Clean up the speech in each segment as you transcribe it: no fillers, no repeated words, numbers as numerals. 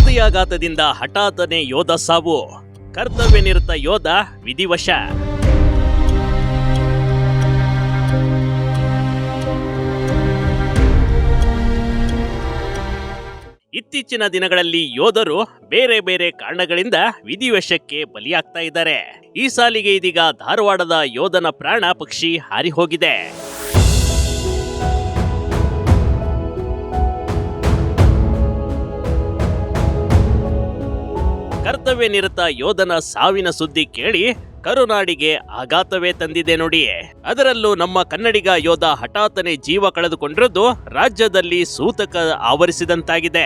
ಹೃದಯಾಘಾತದಿಂದ ಹಠಾತ್ತನೆ ಯೋಧ ಸಾವು. ಕರ್ತವ್ಯ ನಿರತ ಯೋಧ ವಿಧಿವಶ. ಇತ್ತೀಚಿನ ದಿನಗಳಲ್ಲಿ ಯೋಧರು ಬೇರೆ ಬೇರೆ ಕಾರಣಗಳಿಂದ ವಿಧಿವಶಕ್ಕೆ ಬಲಿಯಾಗ್ತಾ ಇದ್ದಾರೆ. ಈ ಸಾಲಿಗೆ ಇದೀಗ ಧಾರವಾಡದ ಯೋಧನ ಪ್ರಾಣ ಪಕ್ಷಿ ಹಾರಿ ಹೋಗಿದೆ. ಕರ್ತವ್ಯ ನಿರತ ಯೋಧನ ಸಾವಿನ ಸುದ್ದಿ ಕೇಳಿ ಕರುನಾಡಿಗೆ ಆಘಾತವೇ ತಂದಿದೆ ನೋಡಿ. ಅದರಲ್ಲೂ ನಮ್ಮ ಕನ್ನಡಿಗ ಯೋಧ ಹಠಾತ್ತನೆ ಜೀವ ಕಳೆದುಕೊಂಡಿರುವುದು ರಾಜ್ಯದಲ್ಲಿ ಸೂತಕ ಆವರಿಸಿದಂತಾಗಿದೆ.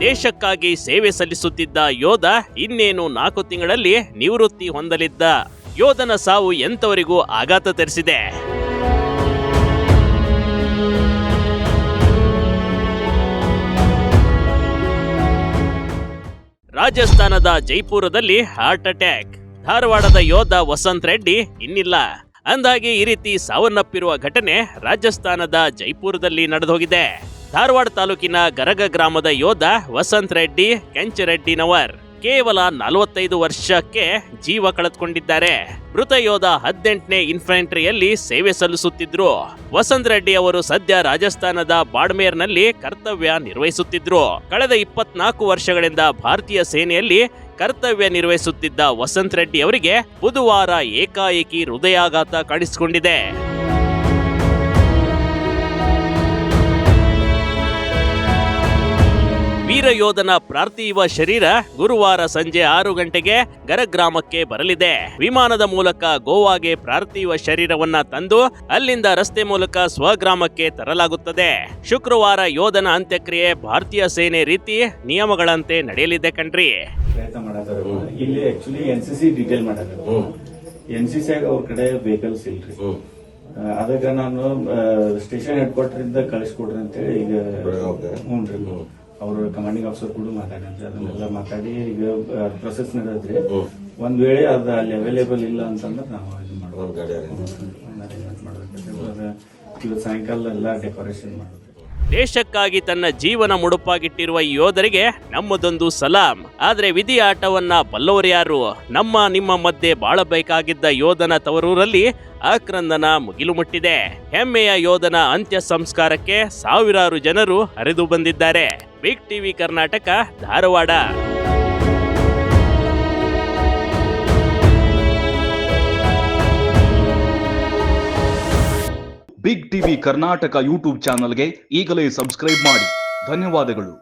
ದೇಶಕ್ಕಾಗಿ ಸೇವೆ ಸಲ್ಲಿಸುತ್ತಿದ್ದ ಯೋಧ ಇನ್ನೇನು 4 ತಿಂಗಳಲ್ಲಿ ನಿವೃತ್ತಿ ಹೊಂದಲಿದ್ದ ಯೋಧನ ಸಾವು ಎಂತವರಿಗೂ ಆಘಾತ ತರಿಸಿದೆ. ರಾಜಸ್ಥಾನದ ಜೈಪುರದಲ್ಲಿ ಹಾರ್ಟ್ ಅಟ್ಯಾಕ್. ಧಾರವಾಡದ ಯೋಧ ವಸಂತ್ ರೆಡ್ಡಿ ಇನ್ನಿಲ್ಲ. ಅಂದಾಗೆ ಈ ರೀತಿ ಸಾವನ್ನಪ್ಪಿರುವ ಘಟನೆ ರಾಜಸ್ಥಾನದ ಜೈಪುರದಲ್ಲಿ ನಡೆದೋಗಿದೆ. ಧಾರವಾಡ ತಾಲೂಕಿನ ಗರಗ ಗ್ರಾಮದ ಯೋಧ ವಸಂತ್ ರೆಡ್ಡಿ ಕೆಂಚರೆಡ್ಡಿನವರ್ ಕೇವಲ 45 ವರ್ಷಕ್ಕೆ ಜೀವ ಕಳೆದುಕೊಂಡಿದ್ದಾರೆ. ಮೃತ ಯೋಧ 18ನೇ ಇನ್ಫ್ಯಾಂಟ್ರಿಯಲ್ಲಿ ಸೇವೆ ಸಲ್ಲಿಸುತ್ತಿದ್ರು. ವಸಂತ್ ರೆಡ್ಡಿ ಅವರು ಸದ್ಯ ರಾಜಸ್ಥಾನದ ಬಾಡ್ಮೇರ್ನಲ್ಲಿ ಕರ್ತವ್ಯ ನಿರ್ವಹಿಸುತ್ತಿದ್ರು. ಕಳೆದ 24 ವರ್ಷಗಳಿಂದ ಭಾರತೀಯ ಸೇನೆಯಲ್ಲಿ ಕರ್ತವ್ಯ ನಿರ್ವಹಿಸುತ್ತಿದ್ದ ವಸಂತ್ ರೆಡ್ಡಿ ಅವರಿಗೆ ಬುಧವಾರ ಏಕಾಏಕಿ ಹೃದಯಾಘಾತ ಕಾಣಿಸಿಕೊಂಡಿದೆ. ವೀರ ಯೋಧನ ಪಾರ್ಥಿವ ಶರೀರ ಗುರುವಾರ ಸಂಜೆ 6 ಗಂಟೆಗೆ ಗರಗ್ರಾಮಕ್ಕೆ ಬರಲಿದೆ. ವಿಮಾನದ ಮೂಲಕ ಗೋವಾಗೆ ಪಾರ್ಥಿವ ಶರೀರವನ್ನ ತಂದು ಅಲ್ಲಿಂದ ರಸ್ತೆ ಮೂಲಕ ಸ್ವಗ್ರಾಮಕ್ಕೆ ತರಲಾಗುತ್ತದೆ. ಶುಕ್ರವಾರ ಯೋಧನ ಅಂತ್ಯಕ್ರಿಯೆ ಭಾರತೀಯ ಸೇನೆ ರೀತಿ ನಿಯಮಗಳಂತೆ ನಡೆಯಲಿದೆ ಕಣ್ರಿ. ಇಲ್ಲಿ ಆಕ್ಚುಲಿ ಎನ್ಸಿಸಿ ಡೀಟೇಲ್ ಮಾಡಿದ್ರು. ಎನ್ಸಿಸಿ ಅವ್ರ ಕಡೆ ವೆಹಿಕಲ್ಸ್ ಇಲ್ರಿ. ಅದಕ್ಕೆ ನಾನು ಸ್ಟೇಷನ್ ಹೆಡ್ ಕ್ವಾರ್ಟರ್ ಇಂದ ಕಳಿಸ್ಕೊಡ್ರಿ ಅಂತೇಳಿ ಈಗ ಹ್ಞೂನ್ರಿ ಅವ್ರ ಕಮಾಂಡಿಂಗ್ ಆಫೀಸರ್ ಕೂಡ ಮಾತಾಡಿದ್ರೆ ಅದನ್ನೆಲ್ಲ ಮಾತಾಡಿ ಈಗ ಪ್ರೊಸೆಸ್ ನಡೆದ್ರಿ. ಒಂದ್ ವೇಳೆ ಅದ ಅಲ್ಲಿ ಅವೈಲೇಬಲ್ ಇಲ್ಲ ಅಂತಂದ್ರೆ ನಾವು ಇದು ಮಾಡ್ಬೇಕು. ಅರೇಂಜ್ಮೆಂಟ್ ಮಾಡ್ಬೇಕು. ಇವತ್ತು ಸಾಯಂಕಾಲ ಎಲ್ಲ ಡೆಕೋರೇಷನ್ ಮಾಡ್ಬೇಕು. ದೇಶಕ್ಕಾಗಿ ತನ್ನ ಜೀವನ ಮುಡುಪಾಗಿಟ್ಟಿರುವ ಈ ಯೋಧರಿಗೆ ನಮ್ಮದೊಂದು ಸಲಾಂ. ಆದ್ರೆ ವಿಧಿ ಆಟವನ್ನ ಬಲ್ಲವರ್ಯಾರು? ನಿಮ್ಮ ಮಧ್ಯೆ ಬಾಳಬೇಕಾಗಿದ್ದ ಯೋಧನ ತವರೂರಲ್ಲಿ ಆಕ್ರಂದನ ಮುಗಿಲು ಮುಟ್ಟಿದೆ. ಹೆಮ್ಮೆಯ ಯೋಧನ ಅಂತ್ಯ ಸಂಸ್ಕಾರಕ್ಕೆ ಸಾವಿರಾರು ಜನರು ಹರಿದು ಬಂದಿದ್ದಾರೆ. Big TV Karnataka, Dharwad. Big TV Karnataka YouTube ಚಾನಲ್ಗೆ ಈಗಲೇ ಸಬ್ಸ್ಕ್ರೈಬ್ ಮಾಡಿ. ಧನ್ಯವಾದಗಳು.